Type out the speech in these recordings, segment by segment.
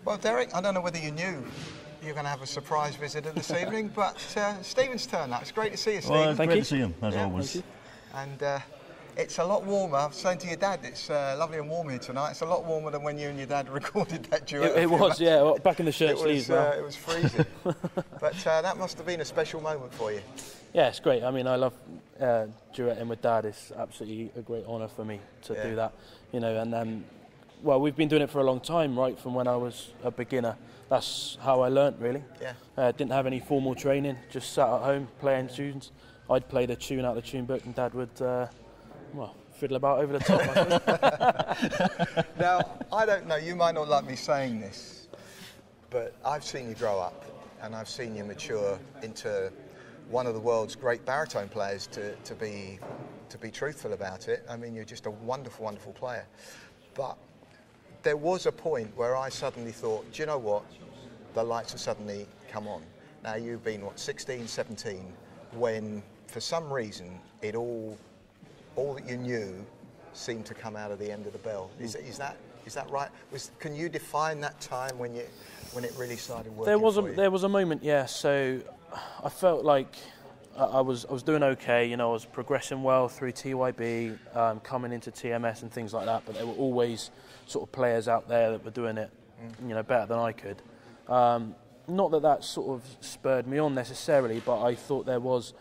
Well, Derick, I don't know whether you knew you're going to have a surprise visitor this evening, but Stephen's turn now. It's great to see you, Stephen. Well, great to see him, as always. And it's a lot warmer. I was saying to your dad, it's lovely and warm here tonight. It's a lot warmer than when you and your dad recorded that duet. It was, yeah, well, back in the shirt sleeves now. It was freezing. But that must have been a special moment for you. Yeah, it's great. I mean, I love duetting with Dad. It's absolutely a great honour for me to do that. You know, and well, we've been doing it for a long time, right from when I was a beginner. That's how I learnt, really. Yeah. Didn't have any formal training, just sat at home playing tunes. I'd play the tune out of the tune book and Dad would, well, fiddle about over the top, I suppose. Now, I don't know, you might not like me saying this, but I've seen you grow up and I've seen you mature into one of the world's great baritone players, to be truthful about it. I mean, you're just a wonderful, wonderful player. But there was a point where I suddenly thought, do you know what? The lights have suddenly come on. Now, you've been, what, 16, 17, when, for some reason, all that you knew seemed to come out of the end of the bell. Is that right? Can you define that time when it really started working for you? There was a moment, yeah. So I felt like I was doing okay. You know, I was progressing well through TYB, coming into TMS and things like that. But there were always sort of players out there that were doing it, you know, better than I could. Not that sort of spurred me on necessarily, but I thought there was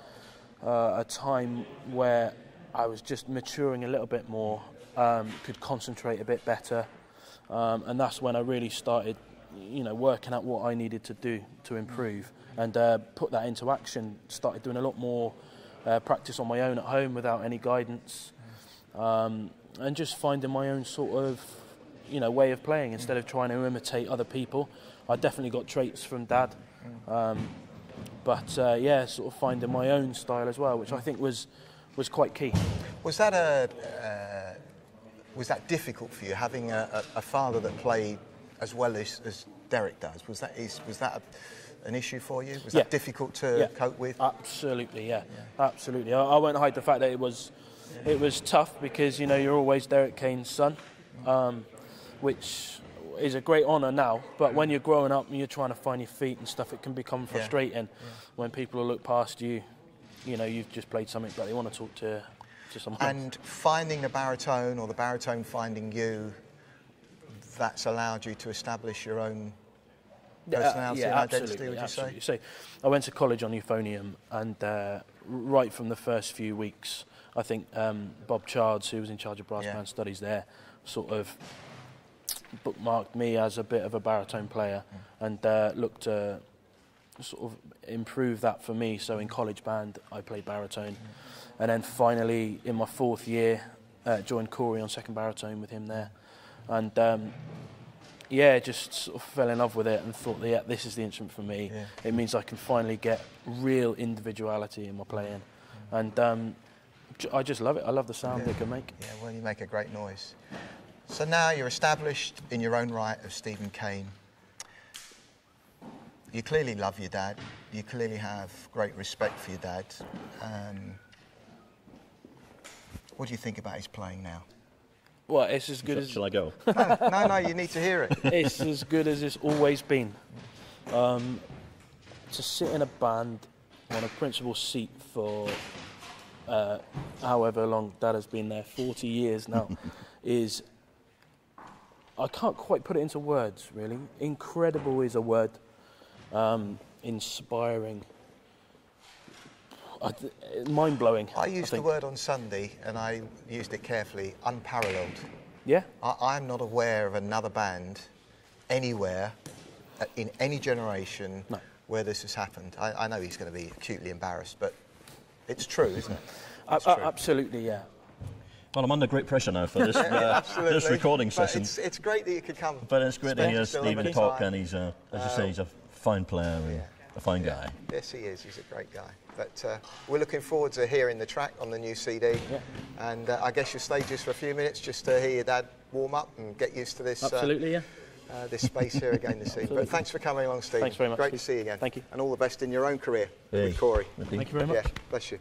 a time where I was just maturing a little bit more, could concentrate a bit better, and that's when I really started, you know, working out what I needed to do to improve and put that into action. Started doing a lot more practice on my own at home without any guidance, and just finding my own sort of, you know, way of playing instead of trying to imitate other people. I definitely got traits from Dad, but yeah, sort of finding my own style as well, which I think was quite key. Was that difficult for you, having a father that played as well as Derick does? Was that an issue for you? Was that difficult to cope with? Absolutely, yeah. Absolutely. I won't hide the fact that it was tough because, you know, you're always Derick Kane's son, which is a great honour now, but when you're growing up and you're trying to find your feet and stuff, it can become frustrating when people will look past you. You know, you've just played something, but they want to talk to someone else. And finding the baritone, or the baritone finding you, that's allowed you to establish your own personality and identity, would you say? So I went to college on euphonium, and right from the first few weeks, I think Bob Charles, who was in charge of brass band studies there, sort of bookmarked me as a bit of a baritone player and looked to sort of improve that for me. So in college band I played baritone, and then finally in my fourth year joined Corey on second baritone with him there, and yeah, just sort of fell in love with it and thought, yeah, this is the instrument for me. It means I can finally get real individuality in my playing, and I just love it. I love the sound they can make. Yeah, well, you make a great noise. So now you're established in your own right as Stephen Kane. You clearly love your dad. You clearly have great respect for your dad. What do you think about his playing now? Well, it's as good as... Shall I go? No, you need to hear it. It's as good as it's always been. To sit in a band on a principal seat for however long Dad has been there, 40 years now, is... I can't quite put it into words, really. Incredible is a word. Inspiring. Mind-blowing. I used the word on Sunday, and I used it carefully, unparalleled. Yeah? I'm not aware of another band anywhere, in any generation, where this has happened. I know he's going to be acutely embarrassed, but it's true, isn't it? Absolutely, yeah. Well, I'm under great pressure now for this, this recording session. It's great that you could come. But it's great to hear Stephen talk, and he's, as you say, he's a fine player and a fine guy. Yes, he is. He's a great guy. But we're looking forward to hearing the track on the new CD. And I guess you'll stay just for a few minutes just to hear your dad warm up and get used to this. Absolutely, this space here again this evening. But thanks for coming along, Steve. Thanks very much. Great to see you again. Thank you. And all the best in your own career with Corey. Thank you very much. Yeah, bless you.